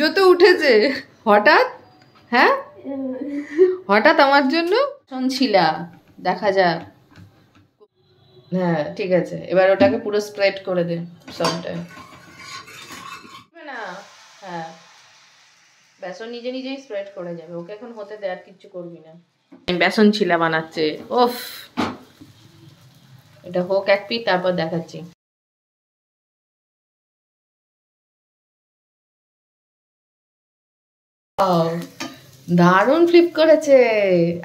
পুজোতে উঠেছে হঠাৎ। হ্যাঁ হঠাৎ আমার জন্য শুনছিলা, দেখা যাক। হ্যাঁ ঠিক আছে, এবার ওটাকে পুরো স্প্রেড করে দে সবটা না। হ্যাঁ বেসন নিজে নিজেই স্প্রেড করে যাবে, ওকে এখন হতে দে, আর কিচ্ছু করবি না। বেসন ছিলা বানাচ্ছে, ওফ এটা হোক এক পিঠ, তারপর দেখাচ্ছি। দারুণ ফ্লিপ করেছে।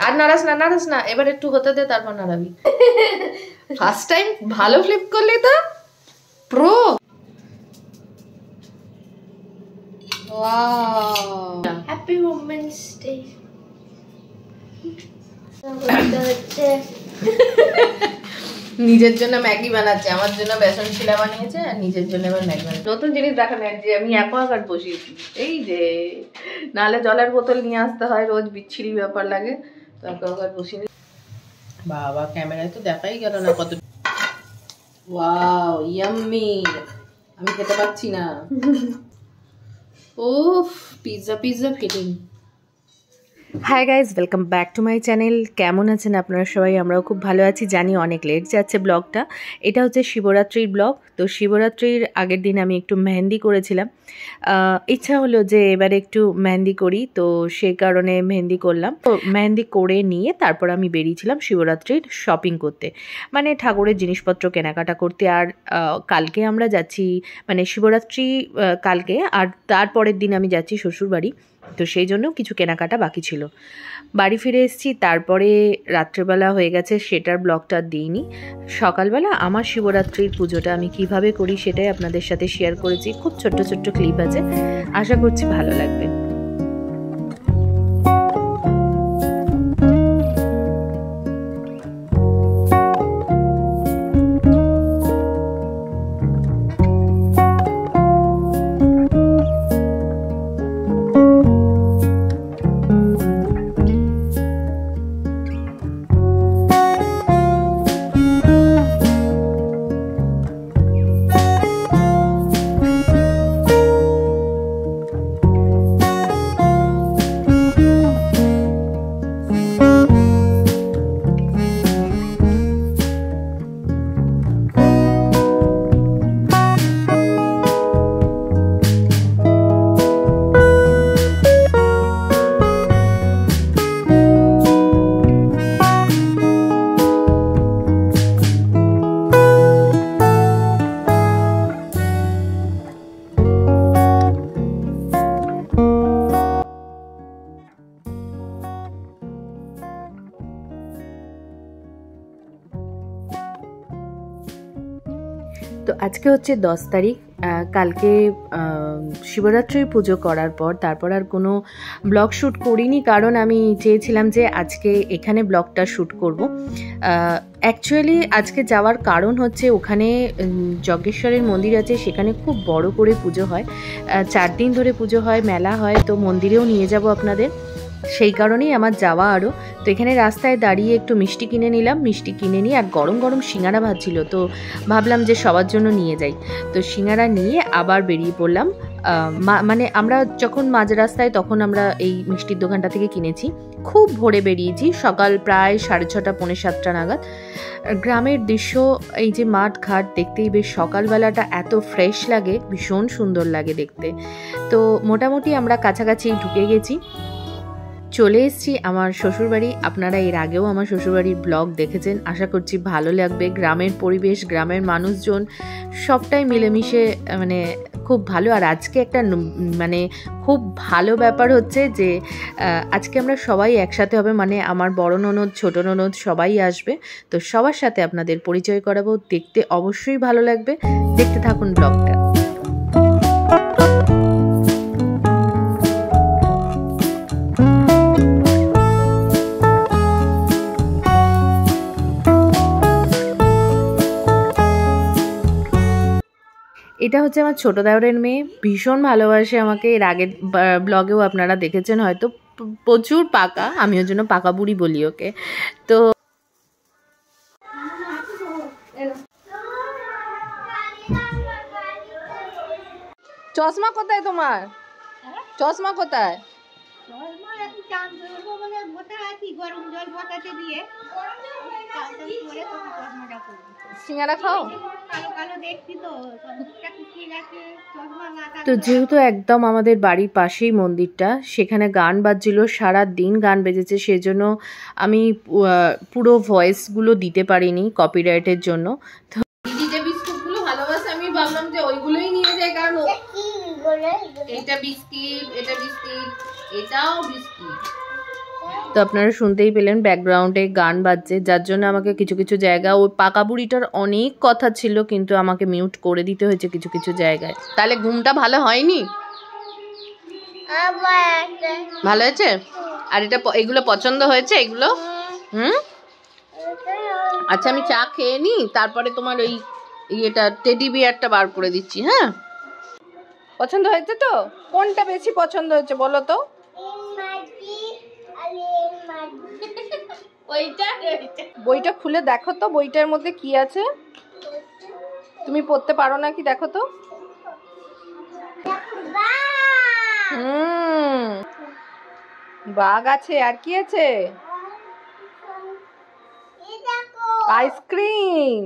আর নাড়াস না, নাড়াস না, এবার একটু হতে দে, তারপর নাড়াবি। ফার্স্ট টাইম ভালো ফ্লিপ করলি তো, pro. Wow, happy women's day. নিজের জন্য ম্যাগি বানাচ্ছে, আমার জন্য বেসন শিলা বানিয়েছে, আর নিজের জন্য এবার ম্যাগি বানাচ্ছে। নতুন জিনিস দেখা নেই যে আমি অ্যাকোয়াগার্ড বসিয়েছি, এই যে নাহলে জলের বোতল নিয়ে আসতে হয়, রোজ বিচ্ছিরি ব্যাপার লাগে, তো অ্যাকোয়াগার্ড বসিয়ে। বাবা ক্যামেরায় তো দেখাই গেল না কত। ওয়াও ইয়াম্মি, আমি খেতে পাচ্ছি না। Oof pizza pizza feeling. Hi guys, welcome back to my channel. কেমন আছেন আপনারা সবাই? আমরাও খুব ভালো আছি। জানি অনেক লেট যাচ্ছে ব্লগটা। এটা হচ্ছে শিবরাত্রির ব্লগ। তো শিবরাত্রির আগের দিন আমি একটু মেহেন্দি করেছিলাম, ইচ্ছা হলো যে এবারে একটু মেহেন্দি করি, তো সেই কারণে মেহেন্দি করলাম। তো মেহেন্দি করে নিয়ে তারপর আমি বেরিয়েছিলাম শিবরাত্রির শপিং করতে, মানে ঠাকুরের জিনিসপত্র কেনাকাটা করতে। আর কালকে আমরা যাচ্ছি, মানে শিবরাত্রি কালকে, আর তারপরের দিন আমি যাচ্ছি শ্বশুরবাড়ি, তো সেই জন্য কিছু কেনাকাটা বাকি ছিল। বাড়ি ফিরে এসেছি, তারপরে রাত্রেবেলা হয়ে গেছে, সেটার ব্লগটা দিইনি। সকালবেলা আমার শিবরাত্রির পুজোটা আমি কিভাবে করি সেটাই আপনাদের সাথে শেয়ার করেছি। খুব ছোট্ট ছোট্ট ক্লিপ আছে, আশা করছি ভালো লাগবে। তো আজকে হচ্ছে 10 তারিখ। কালকে শিবরাত্রির পুজো করার পর তারপর আর কোনো ব্লগ শ্যুট করিনি, কারণ আমি চেয়েছিলাম যে আজকে এখানে ব্লগটা শ্যুট করব। অ্যাকচুয়ালি আজকে যাওয়ার কারণ হচ্ছে ওখানে যজ্ঞেশ্বরের মন্দির আছে, সেখানে খুব বড় করে পুজো হয়, 4 দিন ধরে পুজো হয়, মেলা হয়, তো মন্দিরেও নিয়ে যাব আপনাদের, সেই কারণেই আমার যাওয়া আরও। তো এখানে রাস্তায় দাঁড়িয়ে একটু মিষ্টি কিনে নিলাম, মিষ্টি কিনে নিয়ে আর গরম গরম সিঙ্গারা ভাজছিল, তো ভাবলাম যে সবার জন্য নিয়ে যাই। তো সিঙ্গারা নিয়ে আবার বেরিয়ে পড়লাম। মানে আমরা যখন মাঝ রাস্তায়, তখন আমরা এই মিষ্টির দোকানটা থেকে কিনেছি। খুব ভোরে বেরিয়েছি, সকাল প্রায় 6:30 পৌনে 7টা নাগাদ। গ্রামের দৃশ্য, এই যে মাঠ ঘাট দেখতেই বেশ সকালবেলাটা এত ফ্রেশ লাগে, ভীষণ সুন্দর লাগে দেখতে। তো মোটামুটি আমরা কাছাকাছি ঢুকে গেছি, চলে এসেছি আমার শ্বশুরবাড়ি। আপনারা এর আগেও আমার শ্বশুরবাড়ির ব্লগ দেখেছেন, আশা করছি ভালো লাগবে। গ্রামের পরিবেশ, গ্রামের মানুষজন সবটাই মিলেমিশে, মানে খুব ভালো। আর আজকে একটা মানে খুব ভালো ব্যাপার হচ্ছে যে আজকে আমরা সবাই একসাথে হবে, মানে আমার বড় ননদ, ছোট ননদ সবাই আসবে। তো সবার সাথে আপনাদের পরিচয় করাবো, দেখতে অবশ্যই ভালো লাগবে, দেখতে থাকুন ব্লগটা। এটা হচ্ছে আমার ছোটো দেওরের মেয়ে, ভীষণ ভালোবাসে আমাকে। এর আগের ব্লগেও আপনারা দেখেছেন হয়তো, প্রচুর পাকা, আমি ওর জন্য পাকা বুড়ি বলি ওকে। তো চশমা কোথায় তোমার? চশমা কোথায়? সিঙ্গারা খাও? তো যেহেতু একদম আমাদের বাড়ির পাশেই মন্দিরটা, সেখানে গান বাজছিল, সারা দিন গান বেজেছে, সেজন্য আমি পুরো ভয়েসগুলো দিতে পারিনি কপিরাইটের জন্য। তো দিদি যে বিস্কুটগুলো ভালোবাসে আমি ভাবলাম যে ওইগুলোই নিয়ে যাই, কারণ এটা বিস্কিট, এটা বিস্কিট, এটাও বিস্কিট। তো আপনারা শুনতেই পেলেন ব্যাকগ্রাউন্ডে গান বাজছে, যার জন্য আমাকে কিছু কিছু জায়গা, ওই পাকা বুড়িটার অনেক কথা ছিল কিন্তু আমাকে মিউট করে দিতে হয়েছে কিছু কিছু জায়গায়। তাহলে ঘুমটা ভালো হয়নি? ভালো হয়েছে? আর এটা এগুলো পছন্দ হয়েছে এগুলো? আচ্ছা আমি চা খেয়ে নি, তারপরে তোমার ওই ইয়েটা টেডি বিয়ারটা বার করে দিচ্ছি। হ্যাঁ, পছন্দ হয়েছে তো? কোনটা বেশি পছন্দ হয়েছে বলো তো? বইটা খুলে দেখো তো, বইটার মধ্যে কি আছে? তুমি পড়তে পারো নাকি দেখো তো। বাঘ আছে, আর কি আছে? আইসক্রিম।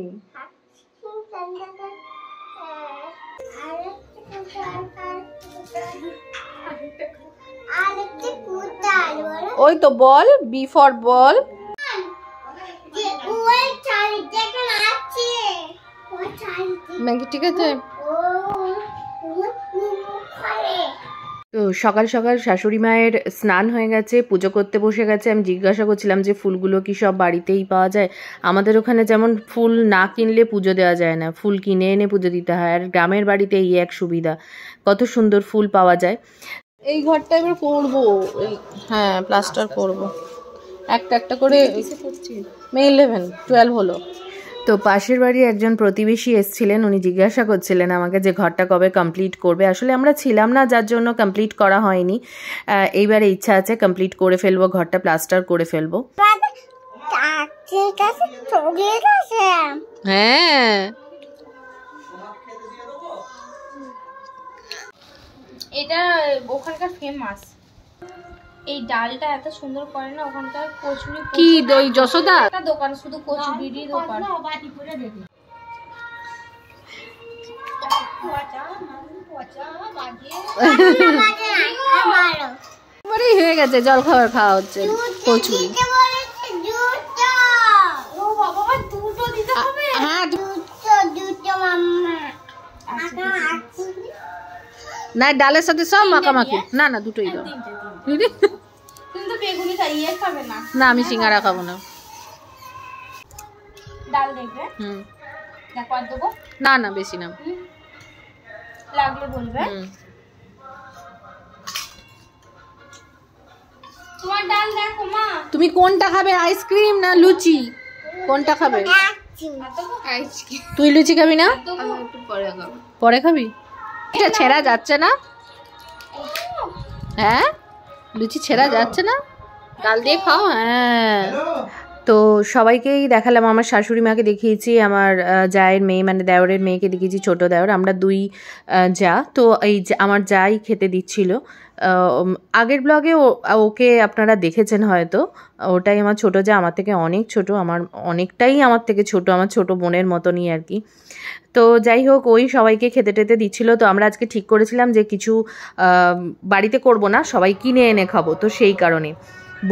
ওই তো বল, বি ফর বল। ম্যাগি ঠিক আছে। তো সকাল সকাল শাশুড়ি মায়ের স্নান হয়ে গেছে, পুজো করতে বসে গেছে। আমি জিজ্ঞাসা করছিলাম যে ফুলগুলো কি সব বাড়িতেই পাওয়া যায়? আমাদের ওখানে যেমন ফুল না কিনলে পুজো দেওয়া যায় না, ফুল কিনে এনে পুজো দিতে হয়। আর গ্রামের বাড়িতে এই এক সুবিধা, কত সুন্দর ফুল পাওয়া যায়। এই ঘরটা এবার করবো, হ্যাঁ প্লাস্টার করব, একটা একটা করে। মে 11, 12 হলো। তো পাশের বাড়ি একজন প্রতিবেশী এসেছিলেন, উনি জিজ্ঞাসা করছিলেন আমাকে যে ঘরটা কবে কমপ্লিট করবে। আসলে আমরা ছিলাম না, যার জন্য কমপ্লিট করা হয়নি। এইবারে ইচ্ছা আছে কমপ্লিট করে ফেলবো, ঘরটা প্লাস্টার করে ফেলবো। হ্যাঁ, এটা ওখানকার ফেমাস। এই ডালটা এত সুন্দর করে না ওখানকার। কচুরি কি দই যশোদা একটা দোকান, শুধু কচুরিরই দোকান। হয়ে গেছে, জল খাবার খাওয়া হচ্ছে কচুরি। হ্যাঁ না, ডালের সাথে সব মাখামাখি। না না, দুটোই দাও। কিন্তু বেগুনি ইয়ে খাবে না। না আমি সিঙ্গারা খাবো না। ডাল দেখবে? দেখো আর দেবো? না না, বেশি না, লাগলে বলবে। তোমার ডাল দেখো মা। তুমি কোনটা খাবে, আইসক্রিম না লুচি? কোনটা খাবে? তুই লুচি খাবি না? পরে খাবি? এটা ছেঁড়া যাচ্ছে না? হ্যাঁ, লুচি ছেঁড়া যাচ্ছে না, ডাল দিয়ে খাও। হ্যাঁ, তো সবাইকেই দেখালাম। আমার শাশুড়ি মাকে দেখিয়েছি, আমার জায়ের মেয়ে মানে দেওরের মেয়েকে দেখিয়েছি, ছোট দেওর। আমরা দুই যা। তো এই আমার যাই খেতে দিচ্ছিল। আগের ব্লগে ওকে আপনারা দেখেছেন হয়তো, ওটাই আমার ছোট যা, আমার থেকে অনেক ছোট, আমার অনেকটাই আমার থেকে ছোট, আমার ছোট বোনের মতনই আর কি। তো যাই হোক, ওই সবাইকে খেতে টেতে দিচ্ছিল। তো আমরা আজকে ঠিক করেছিলাম যে কিছু বাড়িতে করব না, সবাই কিনে এনে খাবো। তো সেই কারণে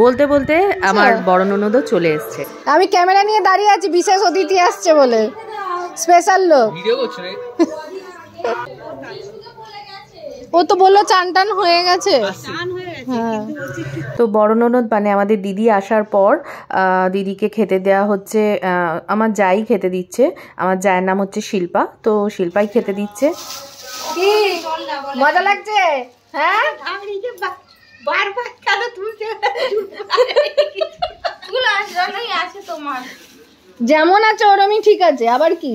বলতে বলতে আমার বড় ননদও চলে এসছে। আমি ক্যামেরা নিয়ে দাঁড়িয়ে আছি, বিশেষ অতিথি আসছে বলে, স্পেশাল লোক। ও তো বললো চান টান হয়ে গেছে। হ্যাঁ, তো বড় ননদ মানে আমাদের দিদি আসার পর দিদিকে খেতে দেওয়া হচ্ছে। আমার যাই খেতে দিচ্ছে, আমার জায়ের নাম হচ্ছে শিল্পা। তো শিল্পাই খেতে দিচ্ছে। কি মজা লাগছে? হ্যাঁ, যেমন আছে ওরমই ঠিক আছে। আবার কি?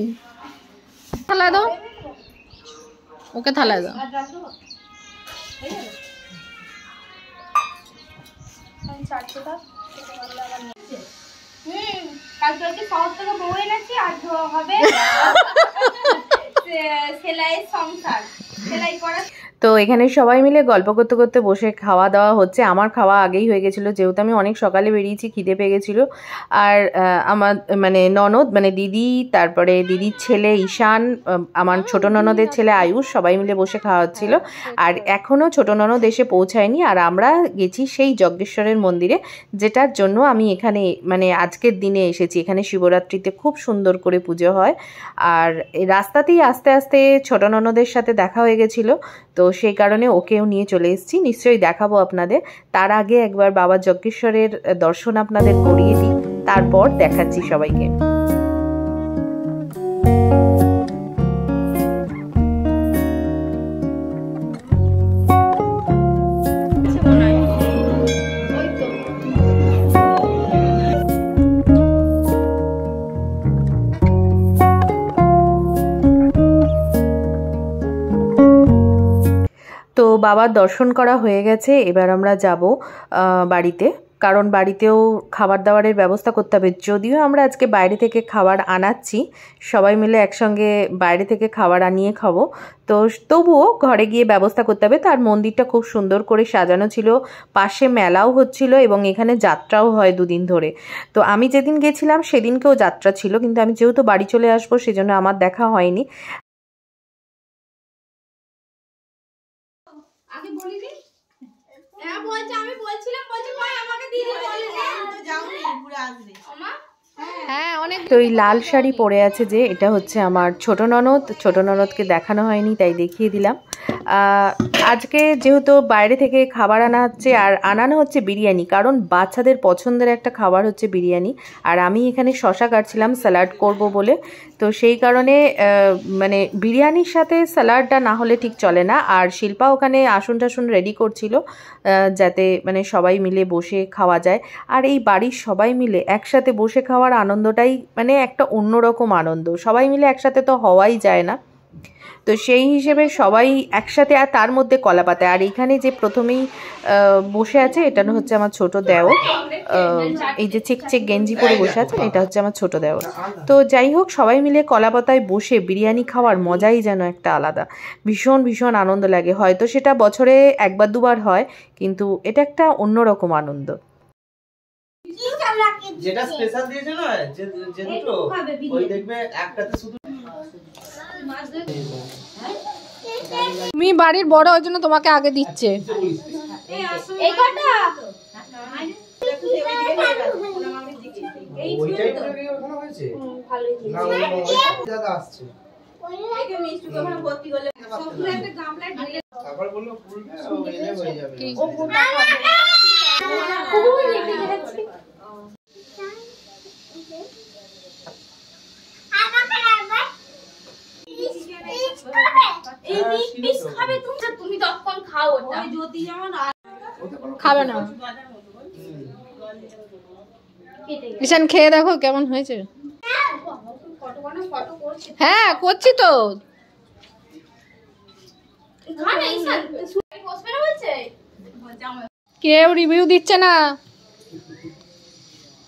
থালা দাও ওকে, থালা দাও। তো এখানে সবাই মিলে গল্প করতে করতে বসে খাওয়া দাওয়া হচ্ছে। আমার খাওয়া আগেই হয়ে গেছিলো, যেহেতু আমি অনেক সকালে বেরিয়েছি, খিদে পেয়ে গেছিলো। আর আমার মানে ননদ মানে দিদি, তারপরে দিদির ছেলে ঈশান, আমার ছোট ননদের ছেলে আয়ুষ, সবাই মিলে বসে খাওয়া হচ্ছিলো। আর এখনও ছোট ননদ এসে পৌঁছায়নি, আর আমরা গেছি সেই যজ্ঞেশ্বরের মন্দিরে, যেটার জন্য আমি এখানে মানে আজকের দিনে এসেছি। এখানে শিবরাত্রিতে খুব সুন্দর করে পুজো হয়। আর এই রাস্তাতেই আস্তে আস্তে ছোট ননদের সাথে দেখা হয়ে গেছিলো, তো সেই কারণে ওকেও নিয়ে চলে এসেছি। নিশ্চয়ই দেখাবো আপনাদের। তার আগে একবার বাবা যজ্ঞেশ্বরের দর্শন আপনাদের করিয়ে দিই, তারপর দেখাচ্ছি সবাইকে। তো বাবার দর্শন করা হয়ে গেছে, এবার আমরা যাব বাড়িতে, কারণ বাড়িতেও খাবার দাবারের ব্যবস্থা করতে হবে। যদিও আমরা আজকে বাইরে থেকে খাবার আনাচ্ছি, সবাই মিলে একসঙ্গে বাইরে থেকে খাবার আনিয়ে খাবো, তো তবুও ঘরে গিয়ে ব্যবস্থা করতে হবে। তার মন্দিরটা খুব সুন্দর করে সাজানো ছিল, পাশে মেলাও হচ্ছিল এবং এখানে যাত্রাও হয় দুদিন ধরে। তো আমি যেদিন গেছিলাম সেদিনকেও যাত্রা ছিল, কিন্তু আমি যেহেতু বাড়ি চলে আসবো সেজন্য আমার দেখা হয়নি। তো এই লাল শাড়ি পরে আছে যে, এটা হচ্ছে আমার ছোট ননদ। ছোট ননদকে দেখানো হয়নি তাই দেখিয়ে দিলাম। আজকে যেহেতু বাইরে থেকে খাবার আনা হচ্ছে, আর আনানো হচ্ছে বিরিয়ানি, কারণ বাচ্চাদের পছন্দের একটা খাবার হচ্ছে বিরিয়ানি। আর আমি এখানে শশা কাটছিলাম স্যালাড করব বলে, তো সেই কারণে মানে বিরিয়ানির সাথে স্যালাডটা না হলে ঠিক চলে না। আর শিল্পা ওখানে আসন টাসন রেডি করছিল, যাতে মানে সবাই মিলে বসে খাওয়া যায়। আর এই বাড়ির সবাই মিলে একসাথে বসে খাওয়ার আনন্দটাই মানে একটা অন্যরকম আনন্দ। সবাই মিলে একসাথে তো হওয়াই যায় না, তো সেই হিসেবে সবাই একসাথে। আর তার মধ্যে কলাপাতা। আর এখানে যে প্রথমেই বসে আছে, এটা হচ্ছে আমার ছোট দেওর। এই যে চেক চেক গেঞ্জি পরে বসে আছে, এটা হচ্ছে আমার ছোট দেওর। তো যাই হোক, সবাই মিলে কলাপাতায় বসে বিরিয়ানি খাওয়ার মজাই যেন একটা আলাদা, ভীষণ ভীষণ আনন্দ লাগে। হয়তো সেটা বছরে একবার দুবার হয়, কিন্তু এটা একটা অন্যরকম আনন্দ। যেটা স্পেশাল দিয়েছে না, যে দুটো ওই দেখবে একটাতে শুধু। তুমি বাড়ির বড়, ওই জন্য তোমাকে আগে দিচ্ছে। খাবে না। ঈশান খেয়ে দেখো কেমন হয়েছে। হ্যাঁ করছি তো। কেউ রিভিউ দিচ্ছে না।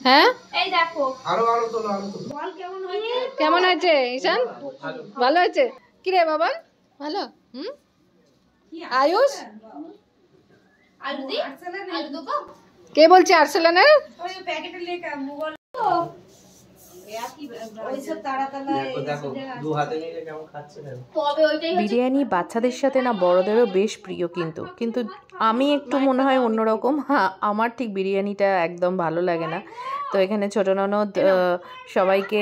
হ্যাঁ কেমন হয়েছে ঈশান? ভালো হয়েছে। কিরে বাবা ভালো? আয়ুষ কে বলছে আর্সেলানের? বিরিয়ানি বাচ্চাদের সাথে না বড়দেরও বেশ প্রিয়, কিন্তু আমি একটু মনে হয় অন্যরকম। হ্যাঁ, আমার ঠিক বিরিয়ানিটা একদম ভালো লাগে না। তো এখানে ছোট ননদ সবাইকে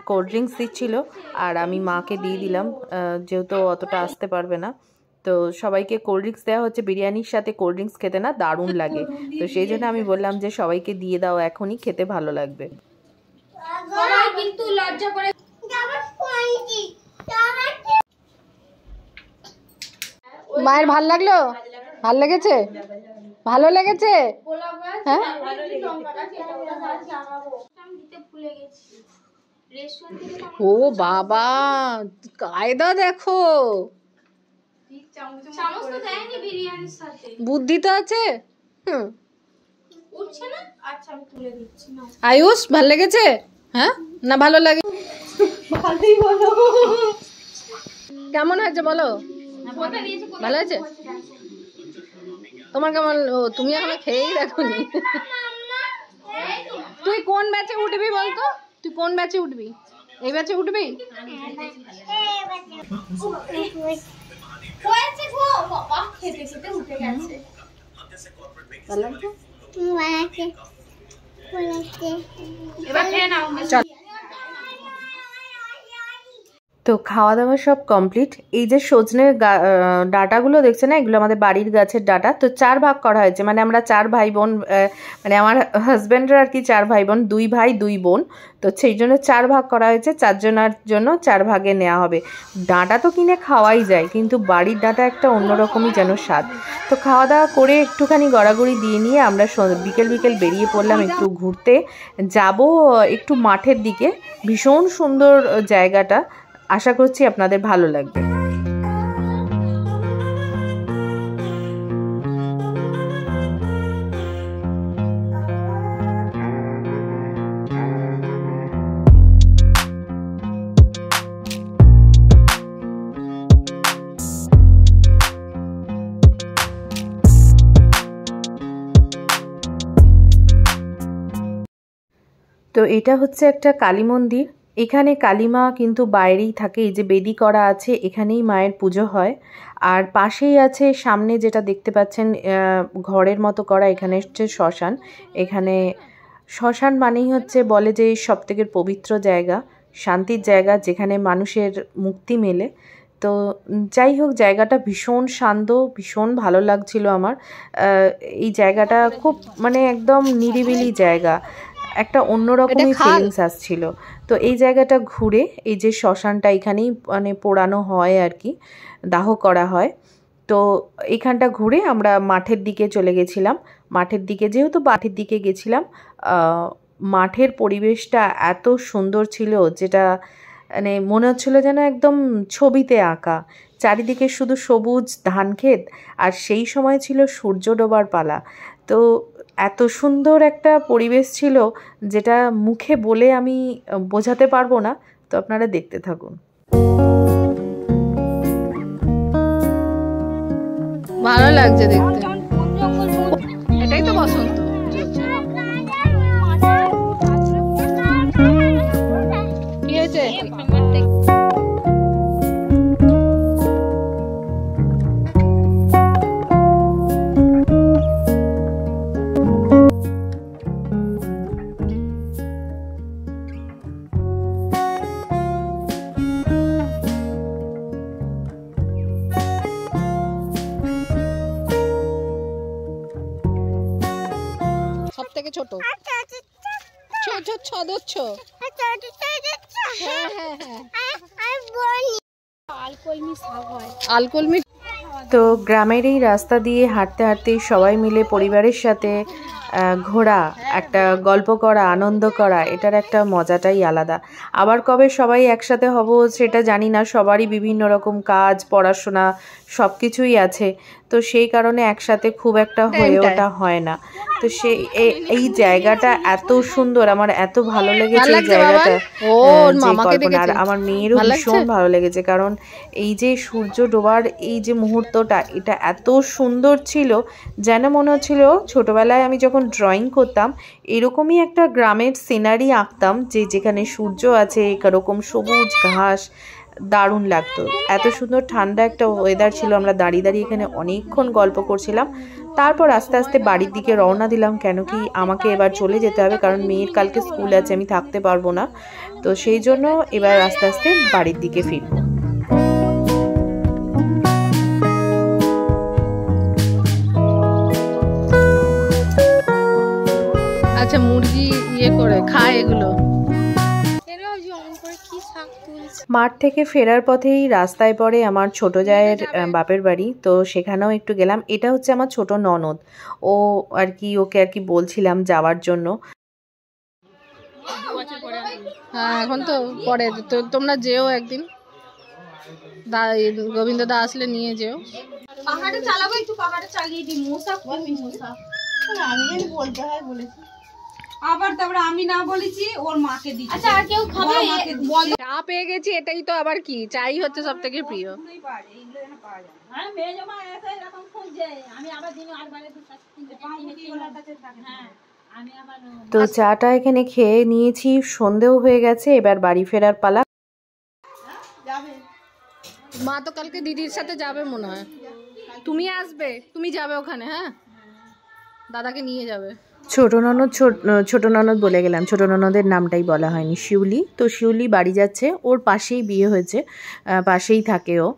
কোল্ড ড্রিঙ্কস দিচ্ছিল, আর আমি মাকে দিয়ে দিলাম, যেহেতু অতটা আসতে পারবে না। তো সবাইকে কোল্ড ড্রিঙ্কস দেওয়া হচ্ছে। বিরিয়ানির সাথে কোল্ড ড্রিঙ্কস খেতে না দারুণ লাগে, তো সেই জন্য আমি বললাম যে সবাইকে দিয়ে দাও, এখনই খেতে ভালো লাগবে। কিন্তু লজ্জা করে মায়ের ভাল লাগলো? ভাল লেগেছে? ভালো লেগেছে? হ্যাঁ ও বাবা, কায়দা দেখো। বুদ্ধি তো আছে। আয়ুষ ভাল লেগেছে? হ্যাঁ না ভালো লাগে? কেমন হয়েছে বলো? ভালো আছে? তোমার কেমন? ও তুমি এখনো খেয়েই দেখোনি। তুই কোন ব্যাচে উঠবি বলতো? তুই কোন ব্যাচে উঠবি? এই ব্যাচে উঠবি? তো খাওয়া দাওয়া সব কমপ্লিট। এই যে সজনের ডাঁটাগুলো দেখছে না, এগুলো আমাদের বাড়ির গাছের ডাঁটা। তো 4 ভাগ করা হয়েছে, মানে আমরা 4 ভাই বোন, মানে আমার হাজব্যান্ডের আর কি 4 ভাই বোন, 2 ভাই 2 বোন। তো সেই জন্য 4 ভাগ করা হয়েছে, 4 জনের জন্য 4 ভাগে নেওয়া হবে। ডাঁটা তো কিনে খাওয়াই যায়, কিন্তু বাড়ির ডাঁটা একটা অন্যরকমই যেন স্বাদ। তো খাওয়া দাওয়া করে একটুখানি গড়াগড়ি দিয়ে নিয়ে আমরা বিকেল বিকেল বেরিয়ে পড়লাম একটু ঘুরতে। যাব একটু মাঠের দিকে, ভীষণ সুন্দর জায়গাটা, আশা করছি আপনাদের ভালো লাগবে। তো এটা হচ্ছে একটা কালী মন্দির। এখানে কালীমা কিন্তু বাইরেই থাকে, এই যে বেদি করা আছে এখানেই মায়ের পুজো হয়। আর পাশেই আছে সামনে যেটা দেখতে পাচ্ছেন ঘরের মতো করা, এখানে হচ্ছে শ্মশান। এখানে শ্মশান মানেই হচ্ছে বলে যে সবথেকে পবিত্র জায়গা, শান্তির জায়গা, যেখানে মানুষের মুক্তি মেলে। তো যাই হোক, জায়গাটা ভীষণ শান্ত, ভীষণ ভালো লাগছিল আমার। এই জায়গাটা খুব মানে একদম নিরিবিলি জায়গা, একটা অন্যরকমই ফিলিংস আসছিল। তো এই জায়গাটা ঘুরে, এই যে শ্মশানটা এখানেই মানে পোড়ানো হয় আর কি, দাহ করা হয়। তো এখানটা ঘুরে আমরা মাঠের দিকে চলে গেছিলাম। মাঠের দিকে যেহেতু মাঠের দিকে গেছিলাম, মাঠের পরিবেশটা এত সুন্দর ছিল, যেটা মানে মনে হচ্ছিলো যেন একদম ছবিতে আঁকা। চারিদিকে শুধু সবুজ ধান ক্ষেত, আর সেই সময় ছিল সূর্য ডোবার পালা। তো এত সুন্দর একটা পরিবেশ ছিল, যেটা মুখে বলে আমি বোঝাতে পারবো না। তো আপনারা দেখতে থাকুন। ভালো লাগছে দেখতে, এটাই তো বসন্ত। কি হয়েছে? সব থেকে ছোট সদস্য। আলকলমি। তো গ্রামের এই রাস্তা দিয়ে হাঁটতে হাঁটতে সবাই মিলে পরিবারের সাথে ঘোরা, একটা গল্প করা, আনন্দ করা, এটার একটা মজাটাই আলাদা। আবার কবে সবাই একসাথে হব সেটা জানি না, সবারই বিভিন্ন রকম কাজ, পড়াশোনা সব কিছুই আছে। তো সেই কারণে একসাথে খুব একটা হয়ে ওঠা হয় না। তো এই জায়গাটা এত সুন্দর, আমার এত ভালো লেগেছে এই জায়গাটা। আর আমার মেয়েরও ভীষণ ভালো লেগেছে, কারণ এই যে সূর্য ডোবার এই যে মুহূর্তটা, এটা এত সুন্দর ছিল, যেন মনে হচ্ছিল ছোটবেলায় আমি যখন ড্রয়িং করতাম এরকমই একটা গ্রামের সিনারি আঁকতাম, যেখানে সূর্য আছে, এরকম সবুজ ঘাস, দারুণ লাগতো। এত সুন্দর ঠান্ডা একটা ওয়েদার ছিল, আমরা দাঁড়িয়ে দাঁড়িয়ে এখানে অনেকক্ষণ গল্প করছিলাম। তারপর আস্তে আস্তে বাড়ির দিকে রওনা দিলাম, কেন কি আমাকে এবার চলে যেতে হবে, কারণ মেয়ের কালকে স্কুল আছে, আমি থাকতে পারবো না। তো সেই জন্য এবার আস্তে আস্তে বাড়ির দিকে ফিরবো। আচ্ছা, মুরগি ইয়ে করে খায় এগুলো। মাঠ থেকে ফেরার পথেই রাস্তায় পড়ে আমার ছোট জায়ের বাপের বাড়ি। তো সেখানেও একটু গেলাম। এটা হচ্ছে আমার ছোট ননদ, ও আর কি, ওকে আর কি বলছিলাম যাওয়ার জন্য। হ্যাঁ, এখন তো পরে তো তোমরা যেও একদিন, গোবিন্দ দা আসলে নিয়ে যেও। পাহাড়ে চালাবো, একটু পাহাড়ে চালিয়ে দিই। মশা খুবই মশা, আমি জানি বলতে হয় বলেছি, আবার তারপরে আমি না বলেছি ওর মাকে দিচ্ছি। আচ্ছা, আর কেউ খাবে? চা পেয়ে গেছি, এটাই তো আবার কি, চাই হচ্ছে সব থেকে প্রিয়। হ্যাঁ মেয়ে জামা এসে এরকম খুঁজছে আমি আবার দিনে আরবারে হ্যাঁ আমি আবার তো চাটা এখানে খেয়ে নিয়েছি, সন্ধেও হয়ে গেছে, এবার বাড়ি ফেরার পালা। মা তো কালকে দিদির সাথে যাবে মনে হয়, তুমি আসবে, তুমি যাবে ওখানে, হ্যাঁ দাদাকে নিয়ে যাবে। ছোট ননদ বলে গেলাম, ছোট ননদের নামটাই বলা হয়নি, শিউলি। তো শিউলি বাড়ি যাচ্ছে, ওর পাশেই বিয়ে হয়েছে, পাশেই থাকে ও।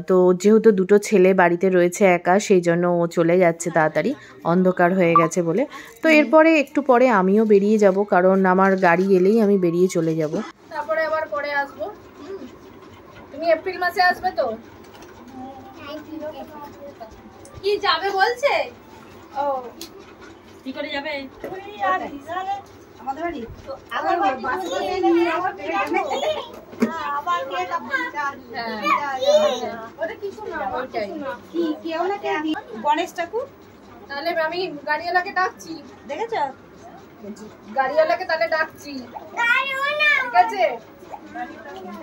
তো যেহেতু দুটো ছেলে বাড়িতে রয়েছে একা, সেই জন্য ও চলে যাচ্ছে তাড়াতাড়ি, অন্ধকার হয়ে গেছে বলে। তো এরপরে একটু পরে আমিও বেরিয়ে যাব, কারণ আমার গাড়ি এলেই আমি বেরিয়ে চলে যাব। তারপরে আবার পরে আসবো। তুমি এপ্রিল মাসে আসবে তো? কি যাবে বলছে? ও কি করে যাবে? আমাদের বাড়ি তো আবার বাস করে নিয়ে আবার আবার কে ওটা কিছু না, ওইটাই কি কেউ না কে গণেশ ঠাকুর। তাহলে আমি গাড়িওয়ালাকে ডাকছি, দেখেছো? গাড়িওয়ালাকে তাহলে ডাকছি, ঠিক আছে?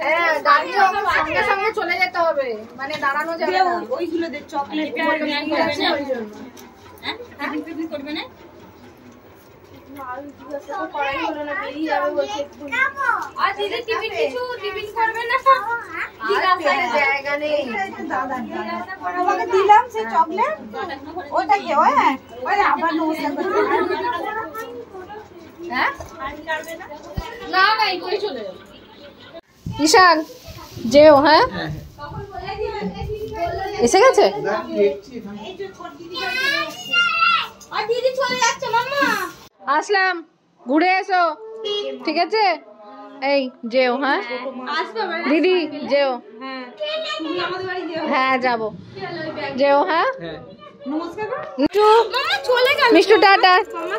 হ্যাঁ গাড়ি সঙ্গে সঙ্গে চলে যেতে হবে, মানে দাঁড়ানো যাবে না। ওইগুলো দে চকলেট করবে না। আর দিদি টিফিন কিছু টিফিন করবে না? জায়গা নেই, আমাকে দিলাম সে চকলেট, ওটা কি ওই আবার নমস্কার করবে। হ্যাঁ না না এই করে চলে যাবে। ঈশান যেও, হ্যাঁ এসে গেছে। আর দিদি চলে যাচ্ছে মাম্মা। আসলাম, ঘুরে এসো, ঠিক আছে? এই যেও, হ্যাঁ আসবে দিদি যেও, হ্যাঁ তুমি আমাদের বাড়ি যেও। হ্যাঁ যাবো, যেও, হ্যাঁ নমস্কার করো। মাম্মা চলে গেল মিষ্টু, টাটা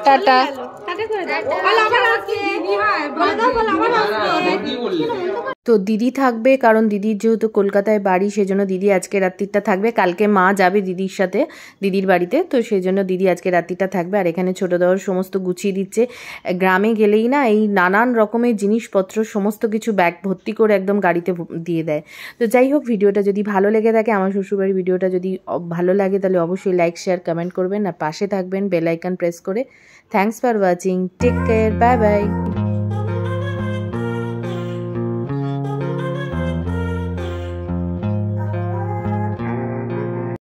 টাটা। টাটা করে দাও। বল আবার আসবে দিদি, হ্যাঁ বল দাও, বল আবার আসবে। তো দিদি থাকবে, কারণ দিদির যেহেতু কলকাতায় বাড়ি, সেজন্য দিদি আজকে রাত্রিটা থাকবে। কালকে মা যাবে দিদির সাথে দিদির বাড়িতে, তো সেই জন্য দিদি আজকে রাত্রিটা থাকবে। আর এখানে ছোটো দেওয়ার সমস্ত গুছিয়ে দিচ্ছে। গ্রামে গেলেই না এই নানান রকমের জিনিসপত্র সমস্ত কিছু ব্যাগ ভর্তি করে একদম গাড়িতে দিয়ে দেয়। তো যাই হোক, ভিডিওটা যদি ভালো লেগে থাকে, আমার শ্বশুরবাড়ির ভিডিওটা যদি ভালো লাগে, তাহলে অবশ্যই লাইক শেয়ার কমেন্ট করবেন, আর পাশে থাকবেন বেল আইকন প্রেস করে। Thanks for watching, take care, bye by.